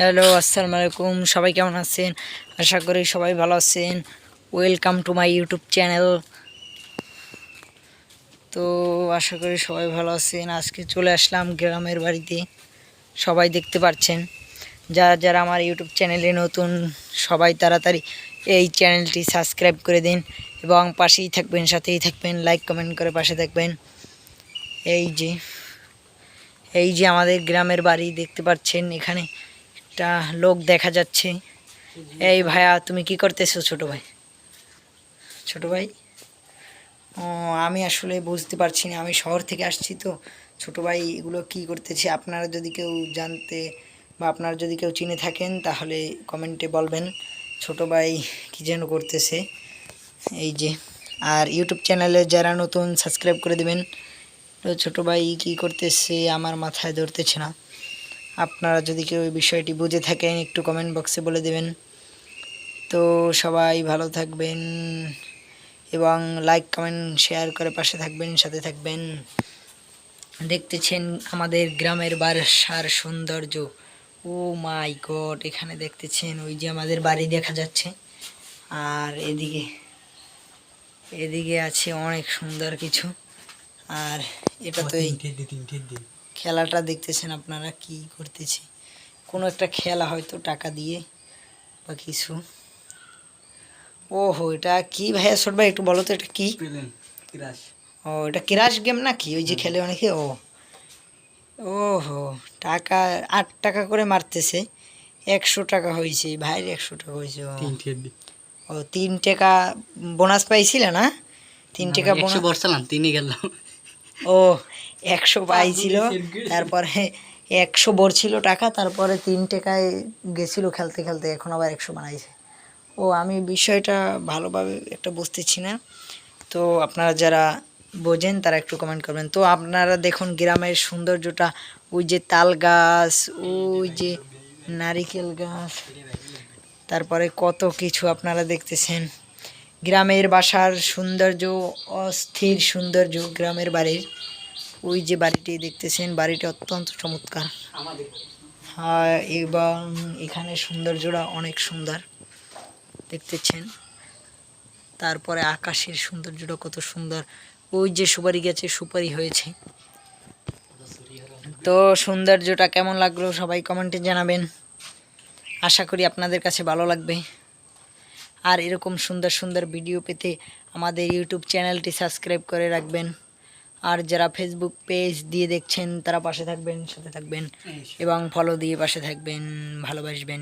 Hello, আসসালামু আলাইকুম। সবাই কেমন আছেন? আশা করি সবাই ভালো আছেন। Welcome to my YouTube channel. তো আশা করি সবাই ভালো আছেন। আজকে চলে আসলাম গ্রামের বাড়িতে। সবাই দেখতে পাচ্ছেন, যারা যারা আমার ইউটিউব চ্যানেলে নতুন সবাই তাড়াতাড়ি এই চ্যানেলটি সাবস্ক্রাইব করে দিন এবং পাশেই থাকবেন, সাথেই থাকবেন, লাইক কমেন্ট করে পাশে থাকবেন। এই যে আমাদের গ্রামের বাড়ি দেখতে পাচ্ছেন, এখানে একটা লোক দেখা যাচ্ছে। এই ভাইয়া, তুমি কি করতেছো? ছোট ভাই। ও, আমি আসলে বুঝতে পারছি না, আমি শহর থেকে আসছি তো। ছোট ভাই এগুলো কি করতেছে, আপনারা যদি কেউ জানতে বা আপনারা যদি কেউ চিনে থাকেন তাহলে কমেন্টে বলবেন ছোট ভাই কি যেন করতেছে। এই যে, আর ইউটিউব চ্যানেলে যারা নতুন সাবস্ক্রাইব করে দেবেন। তো ছোট ভাই কি করতেছে আমার মাথায় ধরতেছে না। আপনারা যদি কেউ এই বিষয়টি বুঝে থাকেন একটু কমেন্ট বক্সে বলে দেবেন। তো সবাই ভালো থাকবেন এবং লাইক কমেন্ট শেয়ার করে পাশে থাকবেন, সাথে থাকবেন। দেখতেছেন আমাদের গ্রামের বাসার সৌন্দর্য। ও মাই গড, এখানে দেখতেছেন ওই যে আমাদের বাড়ি দেখা যাচ্ছে, আর এদিকে এদিকে আছে অনেক সুন্দর কিছু। আর এটা তো এই খেলাটা দেখতেছেন আপনারা কি করতেছে, কোনো একটা খেলা হয়তো টাকা দিয়ে বা কিছু। ওহো, এটা কি ভাইয়া? ছোট ভাই একটু বলো তো, এটা কি? ও, এটা ক্রাশ গেম নাকি? ওই যে খেলে অনেকে। ওহো, টাকা 8 টাকা করে মারতেছে। 100 টাকা হয়েছে ভাই, 100 টাকা হয়েছে। ও 3 টাকা বোনাস পাইছিল না? 3 টাকা বোনাস বলছিলাম, 3 গেলাম। ও, 100 পাইছিল, তারপরে 100 বড়ছিল টাকা, তারপরে 3 টাকায় গেছিল খেলতে খেলতে, এখন আবার 100 বানাইছে। ও, আমি বিষয়টা ভালোভাবে একটা বুঝতেছি না। তো আপনারা যারা বোঝেন তারা একটু কমেন্ট করবেন। তো আপনারা দেখুন গ্রামের সৌন্দর্যটা, ওই যে তাল গাছ, ওই যে নারিকেল গাছ, তারপরে কত কিছু আপনারা দেখতেছেন। গ্রামের বাসার সৌন্দর্য, অস্থির সৌন্দর্য গ্রামের বাড়ির। ওই যে বাড়িটি দেখতেছেন, বাড়িটি অত্যন্ত চমৎকার। হ্যাঁ, এবং এখানে সৌন্দর্যটা অনেক সুন্দর দেখতেছেন। তারপরে আকাশের সৌন্দর্যটা কত সুন্দর। ওই যে সুপারি গাছে সুপারি হয়েছে। তো সৌন্দর্যটা কেমন লাগলো সবাই কমেন্টে জানাবেন। আশা করি আপনাদের কাছে ভালো লাগবে। আর এরকম সুন্দর সুন্দর ভিডিও পেতে আমাদের ইউটিউব চ্যানেলটি সাবস্ক্রাইব করে রাখবেন। আর যারা ফেসবুক পেজ দিয়ে দেখছেন তারা পাশে থাকবেন, সাথে থাকবেন এবং ফলো দিয়ে পাশে থাকবেন, ভালোবাসবেন।